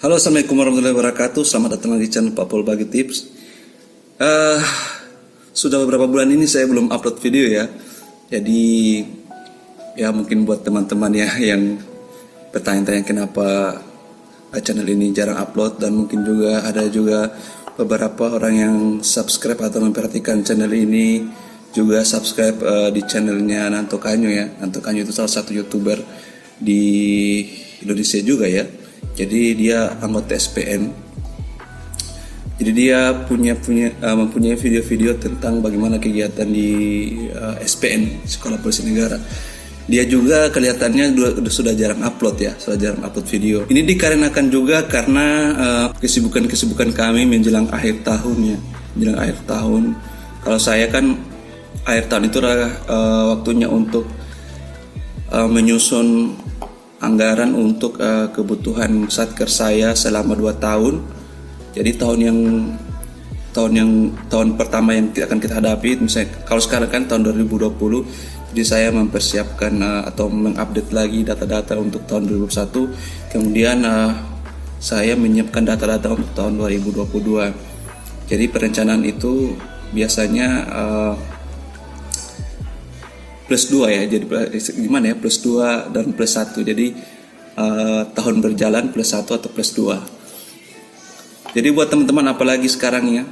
Halo, assalamualaikum warahmatullahi wabarakatuh. Selamat datang lagi di channel Pak Pol Bagi Tips. Sudah beberapa bulan ini saya belum upload video ya. Jadi ya mungkin buat teman-teman ya yang bertanya-tanya kenapa channel ini jarang upload, dan mungkin juga ada beberapa orang yang subscribe atau memperhatikan channel ini juga subscribe di channelnya Nanto Kanyo ya. Nanto Kanyo itu salah satu YouTuber di Indonesia juga ya. Jadi dia anggota SPN. Jadi dia mempunyai video-video tentang bagaimana kegiatan di SPN, Sekolah Polisi Negara. Dia juga kelihatannya sudah jarang upload ya, sudah jarang upload video. Ini dikarenakan juga karena kesibukan kami menjelang akhir tahun ya, menjelang akhir tahun. Kalau saya kan akhir tahun itu adalah waktunya untuk menyusun anggaran untuk kebutuhan satker saya selama 2 tahun. Jadi tahun pertama yang akan kita hadapi, misalnya kalau sekarang kan tahun 2020, jadi saya mempersiapkan atau mengupdate lagi data-data untuk tahun 2021. Kemudian saya menyiapkan data-data untuk tahun 2022. Jadi perencanaan itu biasanya plus 2 ya, jadi gimana ya, plus 2 dan plus 1, jadi tahun berjalan plus 1 atau plus 2. Jadi buat teman-teman apalagi sekarang ya,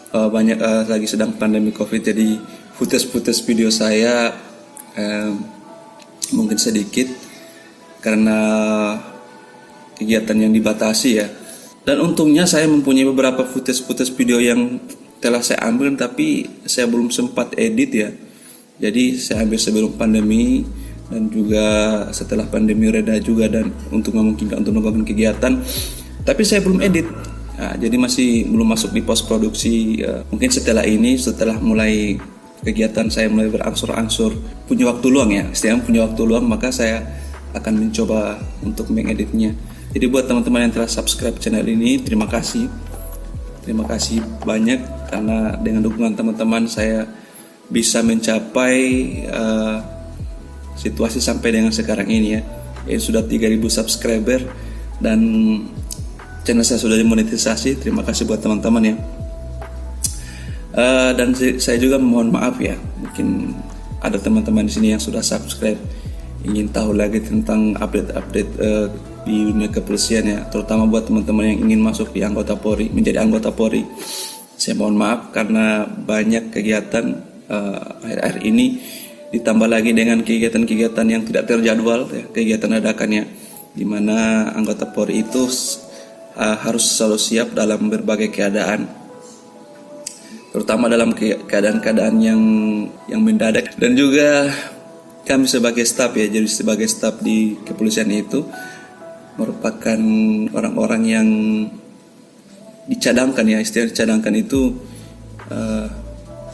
banyak lagi sedang pandemi COVID, jadi footage video saya mungkin sedikit karena kegiatan yang dibatasi ya. Dan untungnya saya mempunyai beberapa footage video yang telah saya ambil tapi saya belum sempat edit ya. Jadi saya ambil sebelum pandemi dan juga setelah pandemi reda juga, dan untuk memungkinkan untuk melakukan kegiatan. Tapi saya belum edit, jadi masih belum masuk di post produksi. Mungkin setelah ini, setelah mulai kegiatan saya mulai berangsur-angsur punya waktu luang ya, istilahnya punya waktu luang, maka saya akan mencoba untuk mengeditnya. Jadi buat teman-teman yang telah subscribe channel ini, terima kasih banyak, karena dengan dukungan teman-teman saya bisa mencapai situasi sampai dengan sekarang ini ya. Sudah 3.000 subscriber dan channel saya sudah dimonetisasi. Terima kasih buat teman-teman ya. Dan saya juga mohon maaf ya, mungkin ada teman-teman di sini yang sudah subscribe ingin tahu lagi tentang update di dunia kepolisian ya, terutama buat teman-teman yang ingin masuk di menjadi anggota Polri. Saya mohon maaf karena banyak kegiatan akhir-akhir ini, ditambah lagi dengan kegiatan-kegiatan yang tidak terjadwal ya, kegiatan dadakannya, di mana anggota Polri itu harus selalu siap dalam berbagai keadaan, terutama dalam keadaan-keadaan yang mendadak. Dan juga kami sebagai staf ya, jadi sebagai staf di kepolisian itu merupakan orang-orang yang dicadangkan ya, istilah dicadangkan itu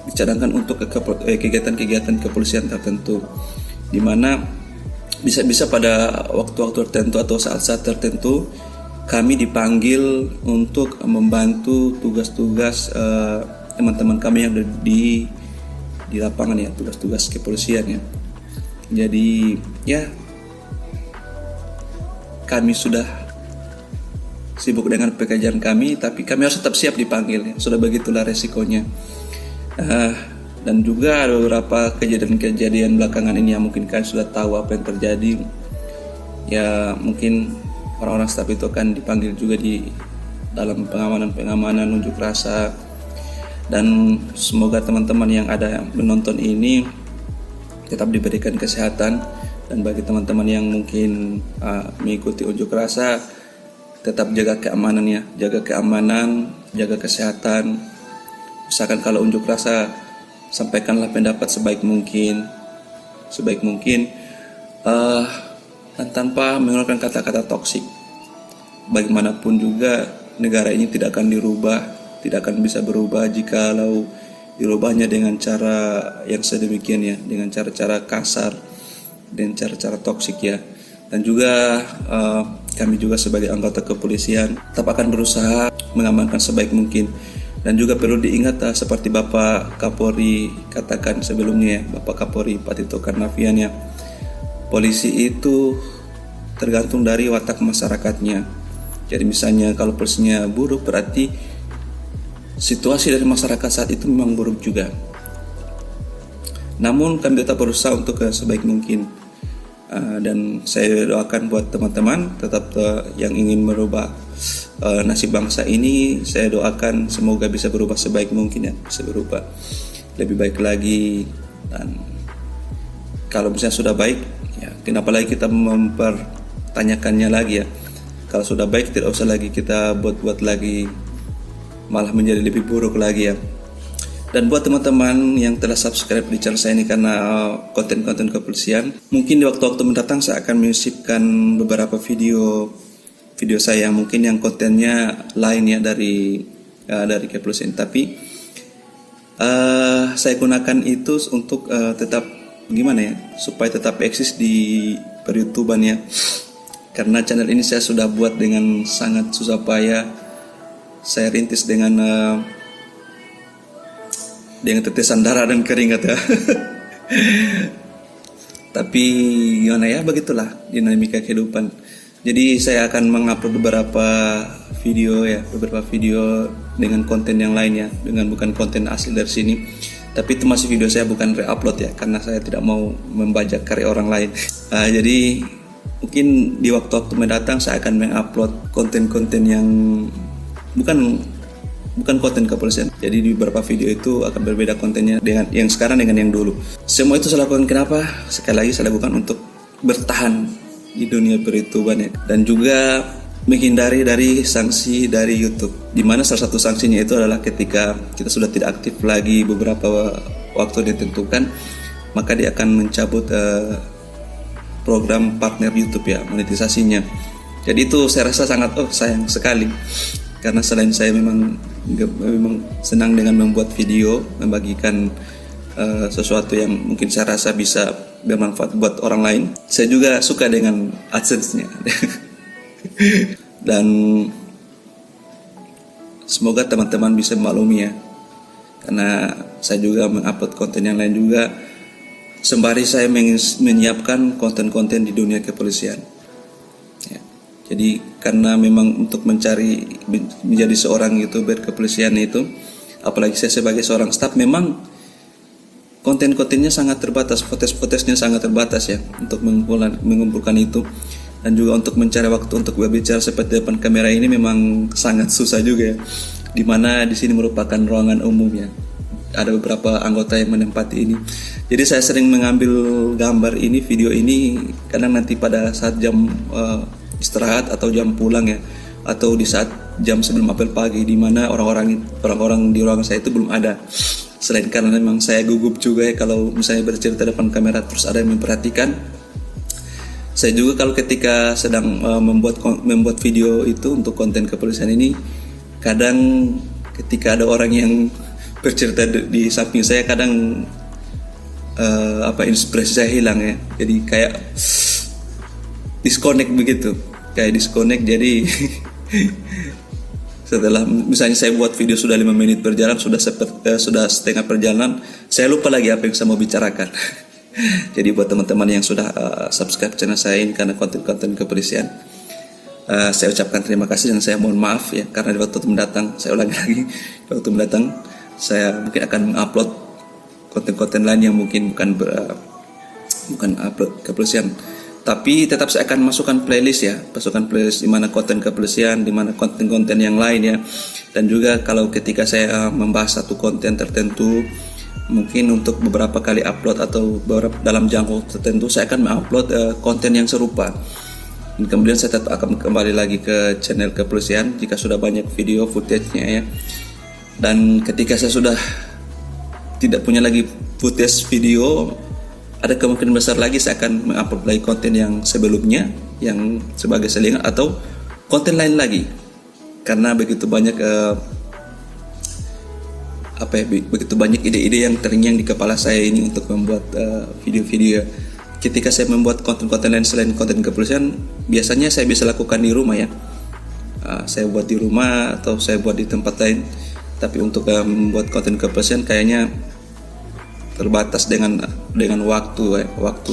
dicadangkan untuk kegiatan-kegiatan kepolisian tertentu, di mana bisa pada waktu-waktu tertentu atau saat-saat tertentu kami dipanggil untuk membantu tugas-tugas teman-teman kami yang ada di lapangan ya, tugas-tugas kepolisian ya. Jadi ya kami sudah sibuk dengan pekerjaan kami, tapi kami harus tetap siap dipanggil ya. Sudah begitulah resikonya. Dan juga ada beberapa kejadian-kejadian belakangan ini yang mungkin kalian sudah tahu apa yang terjadi ya. Mungkin orang-orang staf itu akan dipanggil juga di dalam pengamanan unjuk rasa. Dan semoga teman-teman yang ada menonton ini tetap diberikan kesehatan, dan bagi teman-teman yang mungkin mengikuti unjuk rasa, tetap jaga keamanan ya, jaga kesehatan. Misalkan kalau unjuk rasa, sampaikanlah pendapat sebaik mungkin, dan tanpa mengeluarkan kata-kata toksik. Bagaimanapun juga negara ini tidak akan bisa berubah jikalau dirubahnya dengan cara yang sedemikian ya, dengan cara-cara kasar dan cara-cara toksik ya. Dan juga kami juga sebagai anggota kepolisian tetap akan berusaha mengamankan sebaik mungkin. Dan juga perlu diingat seperti Bapak Kapolri katakan sebelumnya ya, Bapak Kapolri Pak Tito Karnavian ya, polisi itu tergantung dari watak masyarakatnya. Jadi misalnya kalau polisinya buruk, berarti situasi dari masyarakat saat itu memang buruk juga. Namun kami tetap berusaha untuk sebaik mungkin. Dan saya doakan buat teman-teman tetap yang ingin merubah nasib bangsa ini, saya doakan semoga bisa berubah sebaik mungkin ya, bisa berubah lebih baik lagi. Dan kalau misalnya sudah baik ya, kenapa lagi kita mempertanyakannya lagi ya. Kalau sudah baik tidak usah lagi kita buat-buat lagi, malah menjadi lebih buruk lagi ya. Dan buat teman-teman yang telah subscribe di channel saya ini karena konten-konten kepolisian, mungkin di waktu-waktu mendatang saya akan menyisipkan beberapa video saya mungkin yang kontennya lain ya dari kepolisian. Tapi saya gunakan itu untuk tetap gimana ya, supaya tetap eksis di per-YouTubean ya. Karena channel ini saya sudah buat dengan sangat susah payah. Saya rintis dengan tetesan darah dan keringat ya. Tapi gimana ya, begitulah dinamika kehidupan. Jadi saya akan mengupload beberapa video dengan konten yang lainnya, dengan bukan konten asli dari sini. Tapi itu masih video saya, bukan re-upload ya, karena saya tidak mau membajak karya orang lain. Jadi mungkin di waktu-waktu mendatang saya akan mengupload konten-konten yang bukan konten kepolisian. Jadi di beberapa video itu akan berbeda kontennya dengan yang sekarang dengan yang dulu. Semua itu saya lakukan kenapa? Sekali lagi saya lakukan untuk bertahan di dunia per-YouTubean ya. Dan juga menghindari dari sanksi dari YouTube. Dimana salah satu sanksinya itu adalah ketika kita sudah tidak aktif lagi beberapa waktu ditentukan, maka dia akan mencabut program partner YouTube ya, monetisasinya. Jadi itu saya rasa sangat sayang sekali. Karena selain saya memang senang dengan membuat video, membagikan sesuatu yang mungkin saya rasa bisa bermanfaat buat orang lain, saya juga suka dengan AdSense-nya. Dan semoga teman-teman bisa memaklumi ya, karena saya juga mengupload konten yang lain juga, sembari saya menyiapkan konten-konten di dunia kepolisian. Jadi karena memang untuk menjadi seorang YouTuber kepolisian itu, apalagi saya sebagai seorang staf, memang konten-kontennya sangat terbatas, footage-nya sangat terbatas ya, untuk mengumpulkan itu. Dan juga untuk mencari waktu untuk berbicara seperti depan kamera ini memang sangat susah juga ya. Dimana di sini merupakan ruangan umum ya. Ada beberapa anggota yang menempati ini. Jadi saya sering mengambil gambar ini, video ini, kadang nanti pada saat jam istirahat atau jam pulang ya, atau di saat jam sebelum apel pagi, di mana orang-orang di ruangan saya itu belum ada. Selain karena memang saya gugup juga ya kalau misalnya bercerita depan kamera terus ada yang memperhatikan. Saya juga kalau ketika sedang membuat video itu untuk konten kepolisian ini, kadang ketika ada orang yang bercerita di samping saya, kadang inspirasi saya hilang ya. Jadi kayak disconnect begitu. Jadi setelah misalnya saya buat video sudah 5 menit berjalan, sudah setengah perjalanan, saya lupa lagi apa yang saya mau bicarakan. Jadi buat teman-teman yang sudah subscribe channel saya ini karena konten-konten kepolisian, saya ucapkan terima kasih dan saya mohon maaf ya, karena di waktu mendatang, saya ulangi lagi, di waktu mendatang saya mungkin akan mengupload konten-konten lain yang mungkin bukan upload kepolisian. Tapi tetap saya akan masukkan playlist di mana konten kepolisian, di mana konten-konten yang lain ya. Dan juga kalau ketika saya membahas satu konten tertentu, mungkin untuk beberapa kali upload atau dalam jangka tertentu, saya akan mengupload konten yang serupa. Dan kemudian saya tetap akan kembali lagi ke channel kepolisian jika sudah banyak video footage-nya ya. Dan ketika saya sudah tidak punya lagi footage video, ada kemungkinan besar lagi saya akan mengupload lagi konten yang sebelumnya yang sebagai selingan atau konten lain lagi, karena begitu banyak begitu banyak ide-ide yang terngiang di kepala saya ini untuk membuat video-video. Ketika saya membuat konten-konten lain selain konten kepolisian, biasanya saya bisa lakukan di rumah ya, saya buat di rumah atau saya buat di tempat lain. Tapi untuk membuat konten kepolisian kayaknya terbatas dengan waktu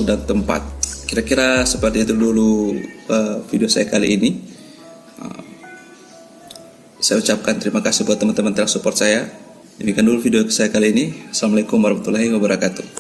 dan tempat. Kira-kira seperti itu dulu video saya kali ini. Saya ucapkan terima kasih buat teman-teman yang support saya. Demikian dulu video saya kali ini. Assalamualaikum warahmatullahi wabarakatuh.